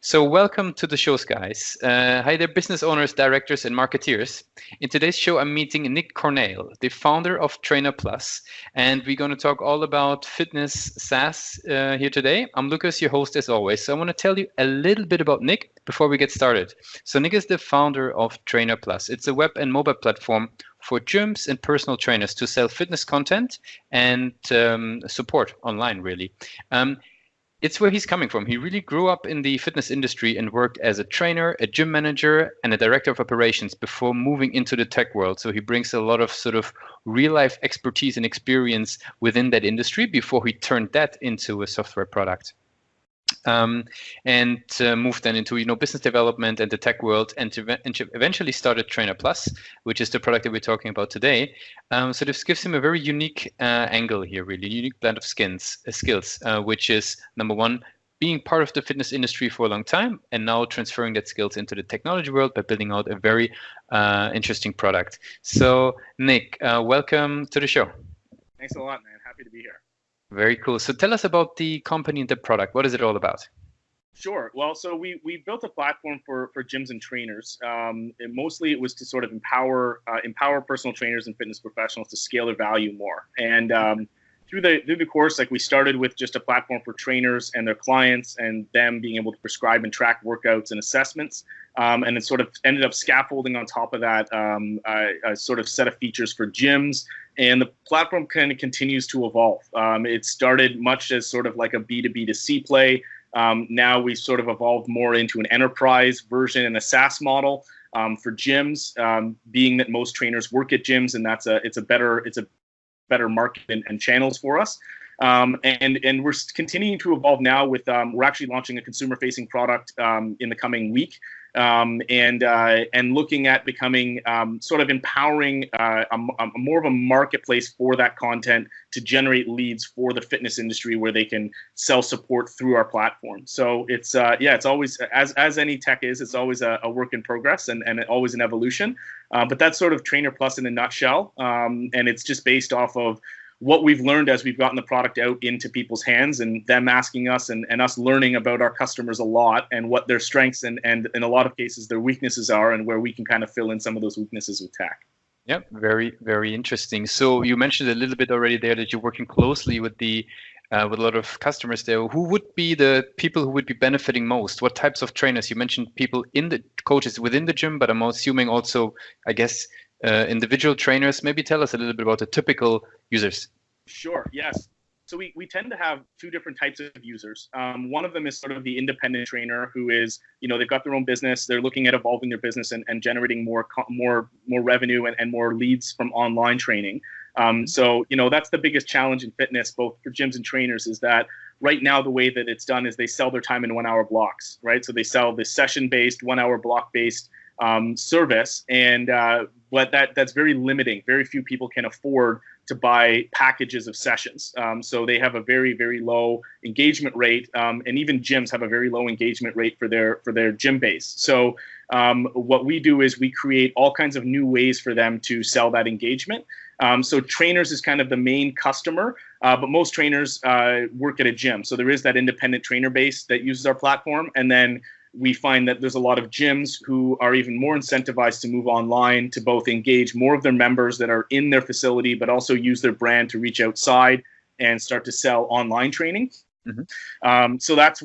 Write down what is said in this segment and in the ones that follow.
So welcome to the shows, guys. Hi there, business owners, directors, and marketeers. In today's show, I'm meeting Nick Corneil, the founder of Trainer Plus, and we're going to talk all about fitness SaaS here today. I'm Lucas, your host as always. So I want to tell you a little bit about Nick before we get started. So Nick is the founder of Trainer Plus. It's a web and mobile platform for gyms and personal trainers to sell fitness content and support online, really. It's where he's coming from. He really grew up in the fitness industry and worked as a trainer, a gym manager, and a director of operations before moving into the tech world. So he brings a lot of sort of real life expertise and experience within that industry before he turned that into a software product. And moved then into business development and the tech world, and eventually started Trainer Plus, which is the product that we're talking about today. So this gives him a very unique angle here, really unique blend of skills, which is number one, being part of the fitness industry for a long time, and now transferring that skills into the technology world by building out a very interesting product. So Nick, welcome to the show. Thanks a lot, man. Happy to be here. Very cool. So tell us about the company and the product. What is it all about? Sure. Well, so we built a platform for gyms and trainers. Mostly it was to sort of empower personal trainers and fitness professionals to scale their value more. And through the course, like we started with just a platform for trainers and their clients and them being able to prescribe and track workouts and assessments. And it sort of ended up scaffolding on top of that a sort of set of features for gyms. And the platform kind of continues to evolve. It started much as sort of like a B2B2C play. Now we've sort of evolved more into an enterprise version and a SaaS model for gyms, being that most trainers work at gyms, and it's a better market and channels for us. And we're continuing to evolve now with we're actually launching a consumer-facing product in the coming week. And looking at becoming sort of empowering more of a marketplace for that content to generate leads for the fitness industry where they can sell support through our platform. So it's always, as any tech is, it's always a work in progress and always an evolution. But that's sort of Trainer Plus in a nutshell. And it's just based off of what we've learned as we've gotten the product out into people's hands, and them asking us and us learning about our customers a lot and what their strengths and in a lot of cases their weaknesses are, and where we can kind of fill in some of those weaknesses with tech. Yeah, very, very interesting. So you mentioned a little bit already there that you're working closely with with a lot of customers there. Who would be the people who would be benefiting most? What types of trainers? You mentioned people coaches within the gym, but I'm assuming also, I guess, individual trainers. Maybe tell us a little bit about the typical users. Sure. Yes. So we tend to have two different types of users. One of them is sort of the independent trainer who is, they've got their own business. They're looking at evolving their business and generating more revenue and more leads from online training. So that's the biggest challenge in fitness, both for gyms and trainers, is that right now the way that it's done is they sell their time in 1 hour blocks, right? So they sell this session-based, 1 hour block-based service, and but that's very limiting. Very few people can afford to buy packages of sessions. So they have a very, very low engagement rate, and even gyms have a very low engagement rate for their gym base. So what we do is we create all kinds of new ways for them to sell that engagement. So trainers is kind of the main customer, but most trainers work at a gym. So there is that independent trainer base that uses our platform, and then we find that there's a lot of gyms who are even more incentivized to move online to both engage more of their members that are in their facility, but also use their brand to reach outside and start to sell online training. Mm-hmm. So that's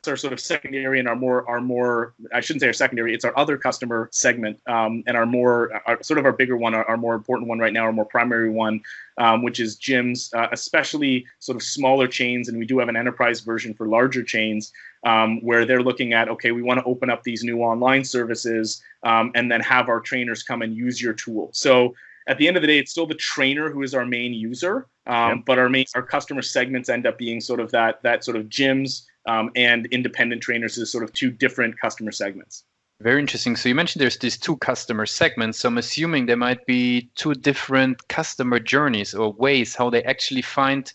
our sort of secondary and our more I shouldn't say our secondary, it's our other customer segment, and our bigger one, our more important one right now, our more primary one, which is gyms, especially sort of smaller chains, and we do have an enterprise version for larger chains, where they're looking at, okay, we want to open up these new online services, and then have our trainers come and use your tool. So at the end of the day, it's still the trainer who is our main user, but our customer segments end up being sort of that sort of gyms and independent trainers is sort of two different customer segments. Very interesting. So you mentioned there's these two customer segments. So I'm assuming there might be two different customer journeys or ways how they actually find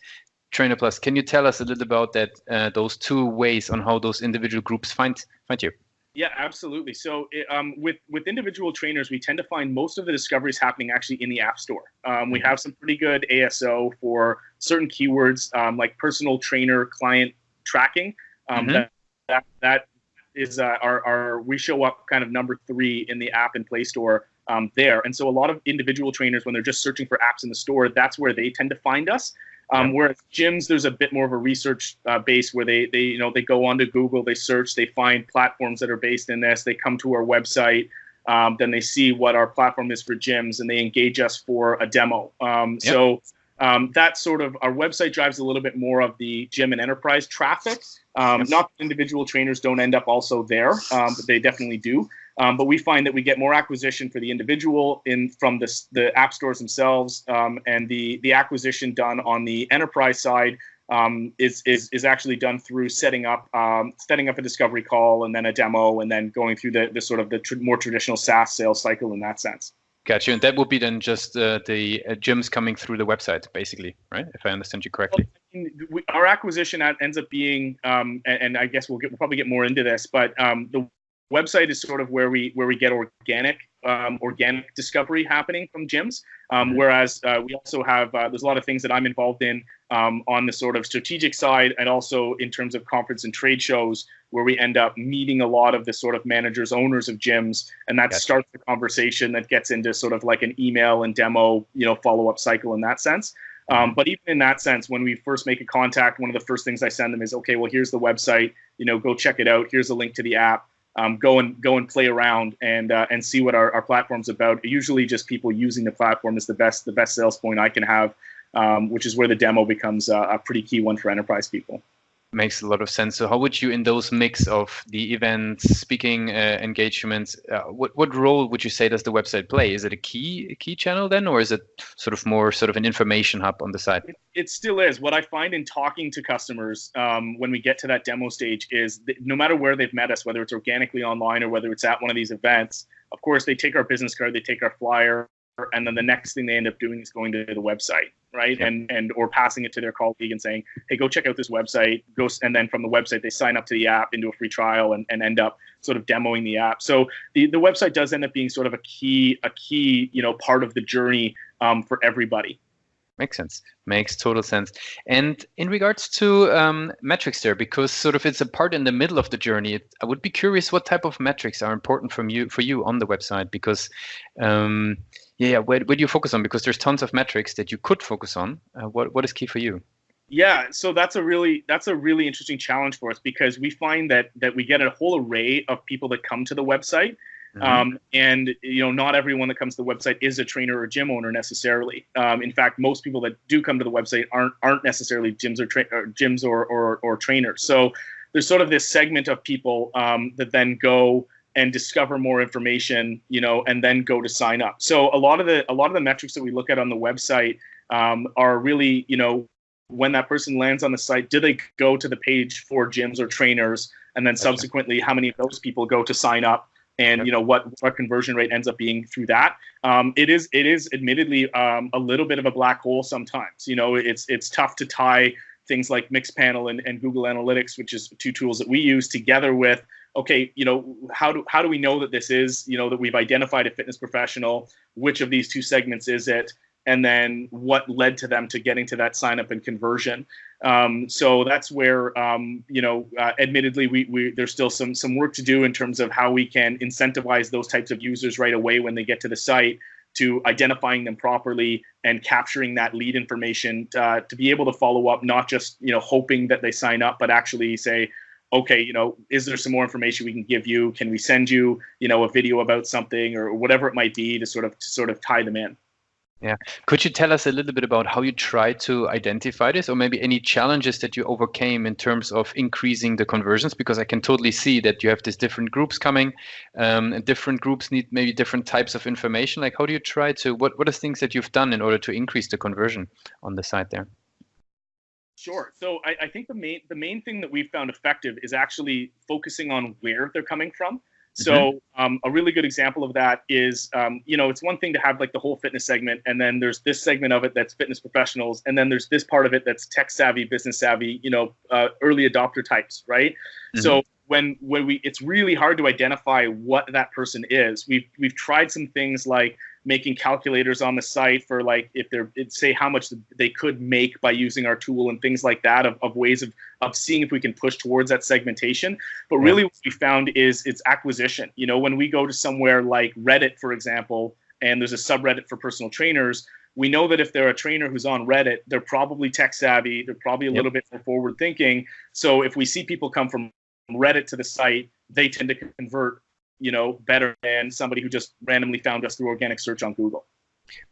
Trainer Plus. Can you tell us a little about that? Those two ways on how those individual groups find you? Yeah, absolutely. So with individual trainers, we tend to find most of the discoveries happening actually in the App Store. We have some pretty good ASO for certain keywords like personal trainer client tracking. That is we show up kind of number 3 in the app and Play Store there. And so a lot of individual trainers, when they're just searching for apps in the store, that's where they tend to find us. Whereas gyms, there's a bit more of a research base where they go onto Google, they search, they find platforms that are based in this, they come to our website, then they see what our platform is for gyms, and they engage us for a demo. So that sort of, our website drives a little bit more of the gym and enterprise traffic. Not that individual trainers don't end up also there, but they definitely do. But we find that we get more acquisition for the individual from the app stores themselves, and the acquisition done on the enterprise side is actually done through setting up a discovery call and then a demo, and then going through the sort of more traditional SaaS sales cycle in that sense. Gotcha. And that would be then just the gyms coming through the website, basically, right? If I understand you correctly. Our acquisition ends up being, and I guess we'll probably get more into this, but the website is sort of where we get organic discovery happening from gyms. Whereas we also have there's a lot of things that I'm involved in on the sort of strategic side, and also in terms of conference and trade shows, where we end up meeting a lot of the sort of managers, owners of gyms, and that starts the conversation that gets into sort of like an email and demo, follow-up cycle in that sense. But even in that sense, when we first make a contact, one of the first things I send them is, okay, well, here's the website, go check it out. Here's a link to the app. Go and play around and see what our platform's about. Usually just people using the platform is the best sales point I can have, which is where the demo becomes a pretty key one for enterprise people. Makes a lot of sense. So how would you, in those mix of the events, speaking engagements, what role would you say does the website play? Is it a key channel then, or is it sort of more sort of an information hub on the side? It still is. What I find in talking to customers when we get to that demo stage is that no matter where they've met us, whether it's organically online or whether it's at one of these events, of course, they take our business card, they take our flyer, and then the next thing they end up doing is going to the website, right? And or passing it to their colleague and saying, hey, go check out this website. And then from the website, they sign up to the app into a free trial and end up sort of demoing the app. So the website does end up being sort of a key part of the journey for everybody. Makes sense. Makes total sense. And in regards to metrics there, because sort of it's a part in the middle of the journey, I would be curious what type of metrics are important for you on the website, because where do you focus on? Because there's tons of metrics that you could focus on. What is key for you? Yeah, so that's a really interesting challenge for us, because we find that we get a whole array of people that come to the website. And not everyone that comes to the website is a trainer or gym owner necessarily. In fact, most people that do come to the website aren't necessarily gyms or trainers. So there's sort of this segment of people that then go and discover more information, and then go to sign up. So a lot of the metrics that we look at on the website are really, when that person lands on the site, do they go to the page for gyms or trainers, and then subsequently, how many of those people go to sign up? And what conversion rate ends up being through that. It is admittedly a little bit of a black hole sometimes. It's tough to tie things like Mixpanel and Google Analytics, which is two tools that we use, together with, okay, how do we know that this is, that we've identified a fitness professional, which of these two segments is it? And then what led to them to getting to that sign up and conversion. So that's where, admittedly, there's still some work to do in terms of how we can incentivize those types of users right away when they get to the site, to identifying them properly and capturing that lead information to be able to follow up, not just, hoping that they sign up, but actually say, okay, is there some more information we can give you? Can we send you, a video about something or whatever it might be to sort of tie them in? Yeah. Could you tell us a little bit about how you try to identify this, or maybe any challenges that you overcame in terms of increasing the conversions? Because I can totally see that you have these different groups coming, and different groups need maybe different types of information. Like, how do you try to, what are things that you've done in order to increase the conversion on the site there? Sure. So I think the main thing that we've found effective is actually focusing on where they're coming from. So a really good example of that is, it's one thing to have like the whole fitness segment, and then there's this segment of it that's fitness professionals, and then there's this part of it that's tech savvy, business savvy, early adopter types, right? So when it's really hard to identify what that person is. We've tried some things like making calculators on the site for like if they're say how much they could make by using our tool and things like that of ways of seeing if we can push towards that segmentation. But really what we found is it's acquisition. You know, when we go to somewhere like Reddit, for example, and there's a subreddit for personal trainers, we know that if they're a trainer who's on Reddit, they're probably tech savvy, they're probably a little bit more forward thinking. So if we see people come from Reddit to the site, they tend to convert, you know, better than somebody who just randomly found us through organic search on Google.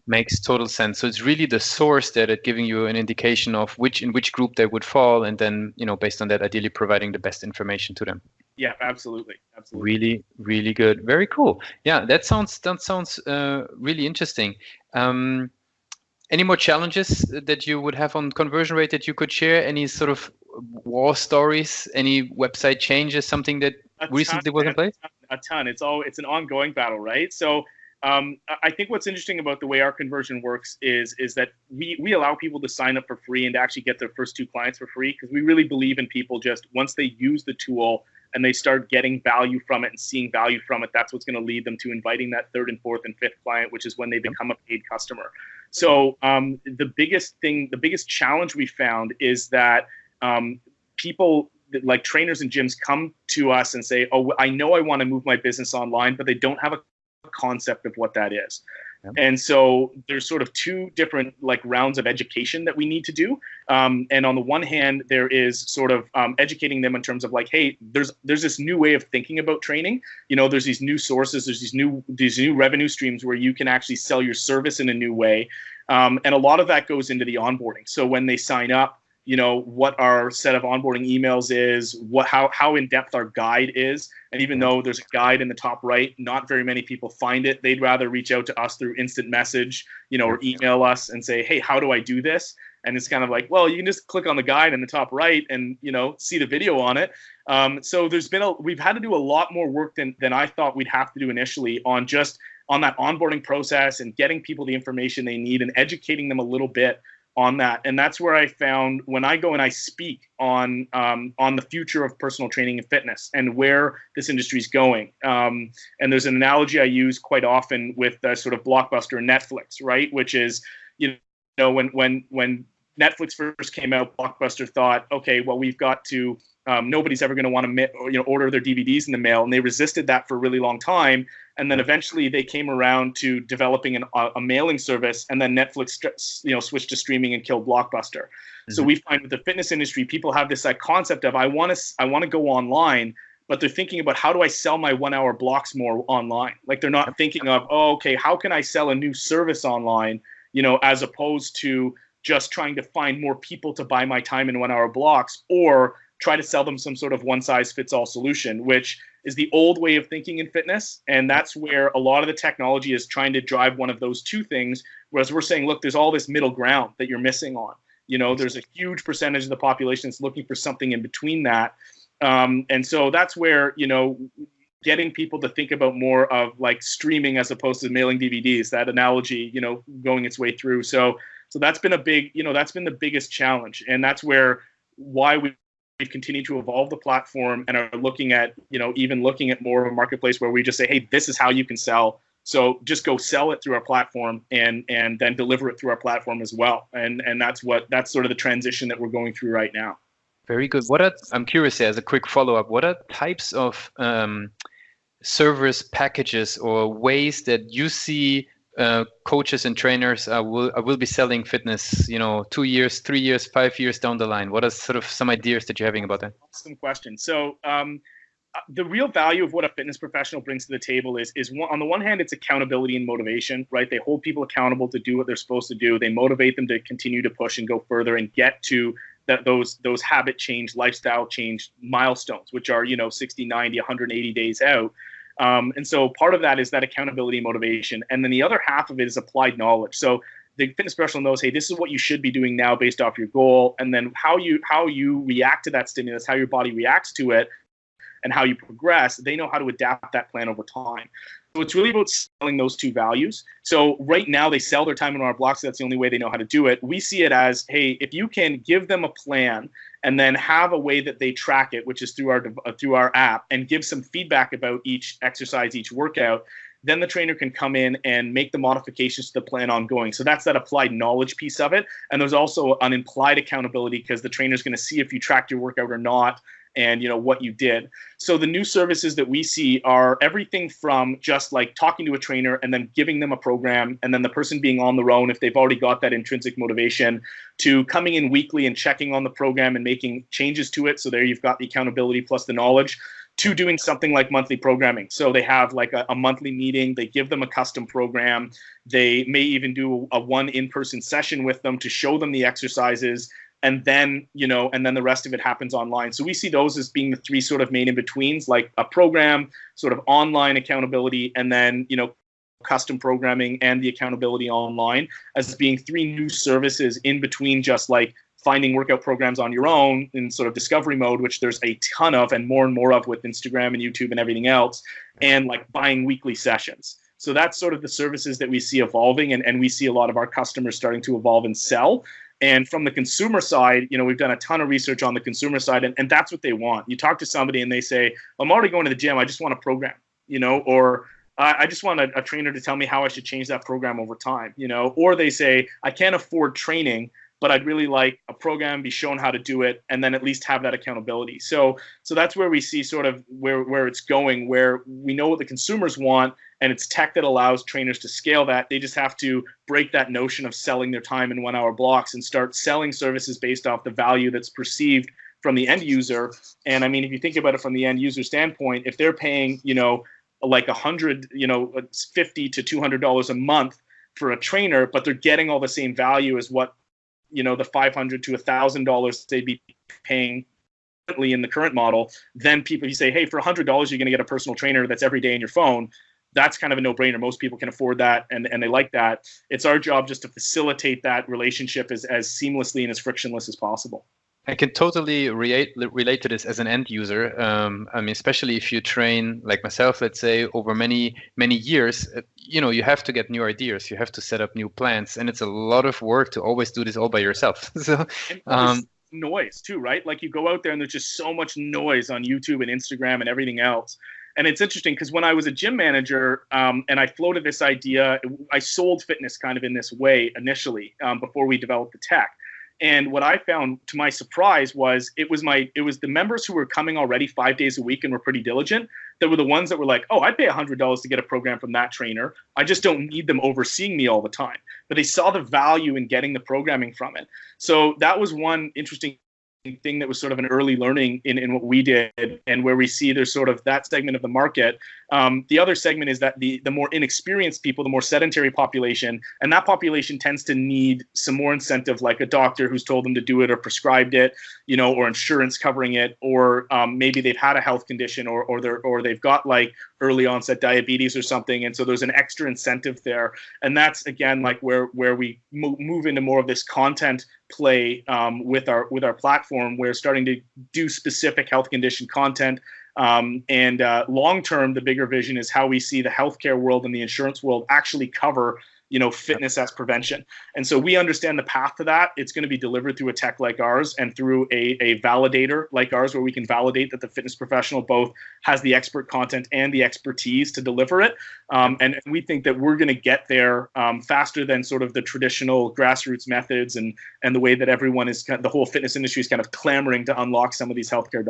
Makes total sense. So it's really the source that is giving you an indication of in which group they would fall, and then, you know, based on that, ideally providing the best information to them. Yeah, absolutely. Really, really good. Very cool. Yeah, that sounds really interesting. Any more challenges that you would have on conversion rate that you could share? Any sort of war stories? Any website changes? Something that recently was in place? A ton. It's an ongoing battle, right? So I think what's interesting about the way our conversion works is that we allow people to sign up for free and to actually get their first 2 clients for free, because we really believe in people just once they use the tool and they start getting value from it and seeing value from it, that's what's going to lead them to inviting that 3rd and 4th and 5th client, which is when they become a paid customer. So the biggest challenge we found is that people like trainers and gyms come to us and say, oh, I know I want to move my business online, but they don't have a concept of what that is. And so there's sort of 2 different like rounds of education that we need to do. And on the one hand, there is sort of educating them in terms of like, hey, there's this new way of thinking about training. You know, there's these new sources, there's these new revenue streams where you can actually sell your service in a new way. And a lot of that goes into the onboarding. So when they sign up, you know, what our set of onboarding emails is, how in-depth our guide is. And even though there's a guide in the top right, not very many people find it. They'd rather reach out to us through instant message, you know, or email us and say, hey, how do I do this? And it's kind of like, well, you can just click on the guide in the top right and, you know, see the video on it. So we've had to do a lot more work than I thought we'd have to do initially on that onboarding process and getting people the information they need and educating them a little bit on that. And that's where I found when I go and I speak on the future of personal training and fitness and where this industry is going. And there's an analogy I use quite often with sort of Blockbuster and Netflix, right? Which is, you know, when Netflix first came out, Blockbuster thought, okay, well, we've got to, nobody's ever going to want to order their DVDs in the mail. And they resisted that for a really long time. And then eventually they came around to developing a mailing service, and then Netflix, switched to streaming and killed Blockbuster. Mm-hmm. So we find with the fitness industry, people have this like concept of I want to go online, but they're thinking about how do I sell my 1-hour blocks more online? Like they're not thinking of, oh, okay, how can I sell a new service online? You know, as opposed to just trying to find more people to buy my time in 1-hour blocks, or try to sell them some sort of one-size-fits-all solution, which is the old way of thinking in fitness. And that's where a lot of the technology is trying to drive one of those 2 things, whereas we're saying, look, there's all this middle ground that you're missing on. You know, there's a huge percentage of the population that's looking for something in between that. And so that's where, you know, getting people to think about more of like streaming as opposed to mailing DVDs, that analogy, you know, going its way through. So that's been that's been the biggest challenge. And that's why we've continued to evolve the platform and are looking at, you know, even looking at more of a marketplace where we just say, hey, this is how you can sell. So just go sell it through our platform and then deliver it through our platform as well. And that's sort of the transition that we're going through right now. Very good. I'm curious as a quick follow-up, what are types of service packages or ways that you see coaches and trainers will be selling fitness, you know, 2 years, 3 years, 5 years down the line? What are sort of some ideas that you're having about that? Awesome question. So the real value of what a fitness professional brings to the table is on the one hand, it's accountability and motivation, right? They hold people accountable to do what they're supposed to do. They motivate them to continue to push and go further and get to those habit change, lifestyle change milestones, which are, you know, 60, 90, 180 days out. And so part of that is that accountability and motivation. And then the other half of it is applied knowledge. So the fitness professional knows, hey, this is what you should be doing now based off your goal. And then how you react to that stimulus, how your body reacts to it, and how you progress, they know how to adapt that plan over time. So it's really about selling those 2 values. So right now they sell their time in our blocks. That's the only way they know how to do it. We see it as, hey, if you can give them a plan and then have a way that they track it, which is through our app, and give some feedback about each exercise, each workout, then the trainer can come in and make the modifications to the plan ongoing. So that's that applied knowledge piece of it. And there's also an implied accountability because the trainer's going to see if you tracked your workout or not, and what you did. So the new services that we see are everything from just like talking to a trainer and then giving them a program, and then the person being on their own if they've already got that intrinsic motivation, to coming in weekly and checking on the program and making changes to it. So there you've got the accountability plus the knowledge, to doing something like monthly programming. So they have like a monthly meeting, they give them a custom program, they may even do a one in-person session with them to show them the exercises, and then the rest of it happens online. So we see those as being the three sort of main in-betweens, like a program, sort of online accountability, and then custom programming and the accountability online, as being three new services in between just like finding workout programs on your own in sort of discovery mode, which there's a ton of and more of with Instagram and YouTube and everything else, and like buying weekly sessions. So that's sort of the services that we see evolving, and we see a lot of our customers starting to evolve and sell. And from the consumer side, we've done a ton of research on the consumer side, and that's what they want. You talk to somebody and they say, I'm already going to the gym, I just want a program, or I just want a trainer to tell me how I should change that program over time, or they say, I can't afford training, but I'd really like a program, be shown how to do it, and then at least have that accountability. So that's where we see sort of where it's going, where we know what the consumers want, and it's tech that allows trainers to scale that. They just have to break that notion of selling their time in 1 hour blocks and start selling services based off the value that's perceived from the end user. And I mean, if you think about it from the end user standpoint, if they're paying, like $150 to $200 a month for a trainer, but they're getting all the same value as what the $500 to $1,000 they'd be paying in the current model, then people, you say, hey, for $100 you're going to get a personal trainer that's every day in your phone. That's kind of a no-brainer. Most people can afford that, and they like that. It's our job just to facilitate that relationship as seamlessly and as frictionless as possible. I can totally relate to this as an end user. I mean, especially if you train like myself, let's say, over many years, you have to get new ideas. You have to set up new plans, and it's a lot of work to always do this all by yourself. So, noise too, right? Like you go out there and there's just so much noise on YouTube and Instagram and everything else. And it's interesting because when I was a gym manager and I floated this idea, I sold fitness kind of in this way initially before we developed the tech. And what I found, to my surprise, was it was the members who were coming already 5 days a week and were pretty diligent that were the ones that were like, oh, I'd pay $100 to get a program from that trainer. I just don't need them overseeing me all the time. But they saw the value in getting the programming from it. So that was one interesting thing that was sort of an early learning in what we did, and where we see there's sort of that segment of the market. The other segment is that the more inexperienced people, the more sedentary population, and that population tends to need some more incentive, like a doctor who's told them to do it or prescribed it, or insurance covering it, or maybe they've had a health condition, or they've got like early onset diabetes or something, and so there's an extra incentive there. And that's again like where we move into more of this content play with our platform. We're starting to do specific health condition content. And long term, the bigger vision is how we see the healthcare world and the insurance world actually cover fitness as prevention. And so we understand the path to that. It's going to be delivered through a tech like ours and through a validator like ours, where we can validate that the fitness professional both has the expert content and the expertise to deliver it. And we think that we're going to get there faster than sort of the traditional grassroots methods and the way that everyone is, the whole fitness industry is kind of clamoring to unlock some of these healthcare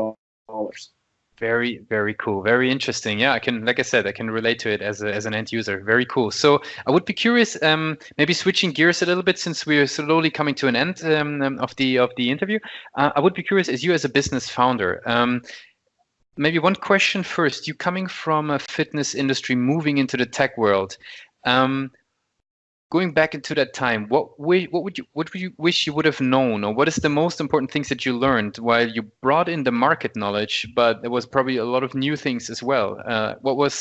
dollars. Very, very cool. Very interesting. Yeah, like I said, I can relate to it as an end user. Very cool. So I would be curious, maybe switching gears a little bit, since we're slowly coming to an end of the interview. I would be curious, as you as a business founder, maybe one question first. You coming from a fitness industry, moving into the tech world, going back into that time, what would you wish you would have known, or what is the most important things that you learned while you brought in the market knowledge, but there was probably a lot of new things as well? What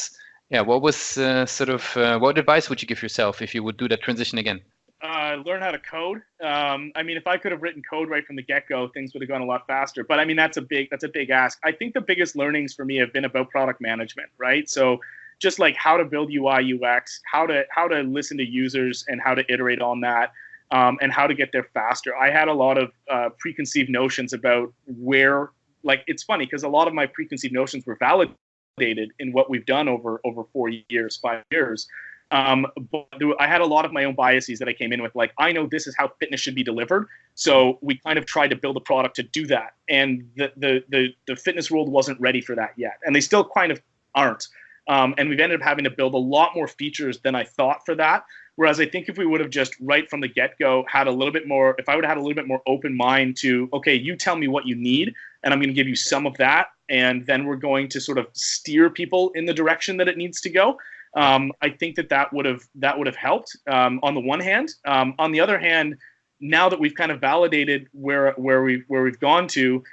advice would you give yourself if you would do that transition again? Learn how to code. I mean, if I could have written code right from the get-go, things would have gone a lot faster. But I mean, that's a big ask. I think the biggest learnings for me have been about product management, right? So just like how to build UI, UX, how to listen to users and how to iterate on that, and how to get there faster. I had a lot of preconceived notions about where, like, it's funny because a lot of my preconceived notions were validated validated in what we've done over 4 years, 5 years. But I had a lot of my own biases that I came in with. Like, I know this is how fitness should be delivered, so we kind of tried to build a product to do that. And the fitness world wasn't ready for that yet, and they still kind of aren't. And we've ended up having to build a lot more features than I thought for that. Whereas I think if we would have just right from the get-go had a little bit more, if I would have had a little bit more open mind to, okay, you tell me what you need, and I'm going to give you some of that, and then we're going to sort of steer people in the direction that it needs to go. I think that would have helped on the one hand. On the other hand, now that we've kind of validated where we've gone to,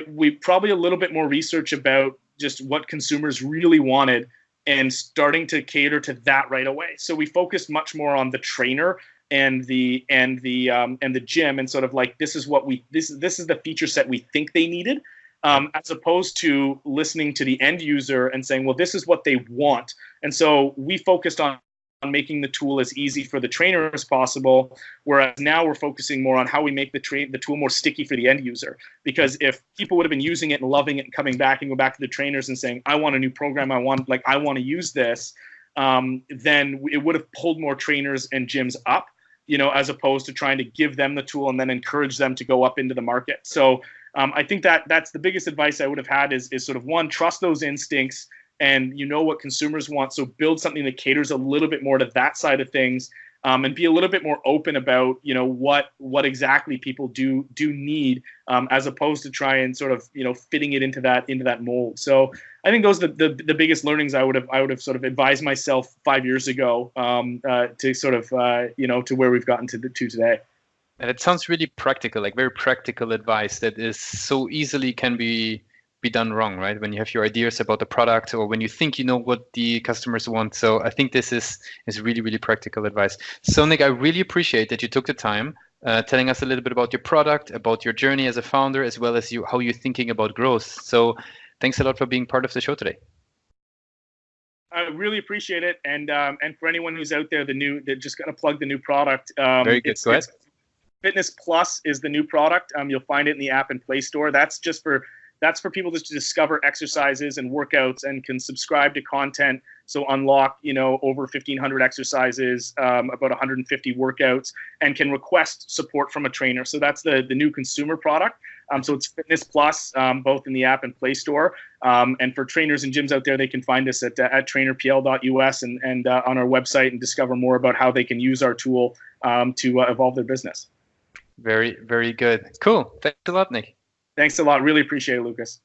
we probably a little bit more research about just what consumers really wanted and starting to cater to that right away. So we focused much more on the trainer and the gym, and sort of like, this is the feature set we think they needed. As opposed to listening to the end user and saying, well, this is what they want. And so we focused on making the tool as easy for the trainer as possible, whereas now we're focusing more on how we make the tool more sticky for the end user. Because if people would have been using it and loving it and coming back and go back to the trainers and saying, I want a new program, I want to use this, then it would have pulled more trainers and gyms up, as opposed to trying to give them the tool and then encourage them to go up into the market. So I think that's the biggest advice I would have had is sort of, one, trust those instincts and what consumers want. So build something that caters a little bit more to that side of things, and be a little bit more open about, what exactly people do need, as opposed to try and sort of, fitting it into that mold. So I think those are the biggest learnings I would have sort of advised myself 5 years ago, to sort of, to where we've gotten to today. And it sounds really practical, like very practical advice that is so easily can be done wrong, right? When you have your ideas about the product, or when you think you know what the customers want. So I think this is really, really practical advice. So Nick, I really appreciate that you took the time telling us a little bit about your product, about your journey as a founder, as well as how you're thinking about growth. So thanks a lot for being part of the show today. I really appreciate it. And for anyone who's out there, they're just going to plug the new product. Very good. Go ahead. Fitness Plus is the new product. You'll find it in the app and Play Store. That's for people just to discover exercises and workouts, and can subscribe to content. So unlock, over 1,500 exercises, about 150 workouts, and can request support from a trainer. So that's the new consumer product. So it's Fitness Plus, both in the app and Play Store. And for trainers and gyms out there, they can find us at trainerpl.us and on our website, and discover more about how they can use our tool to evolve their business. Very, very good. Cool. Thanks a lot, Nick. Thanks a lot. Really appreciate it, Lucas.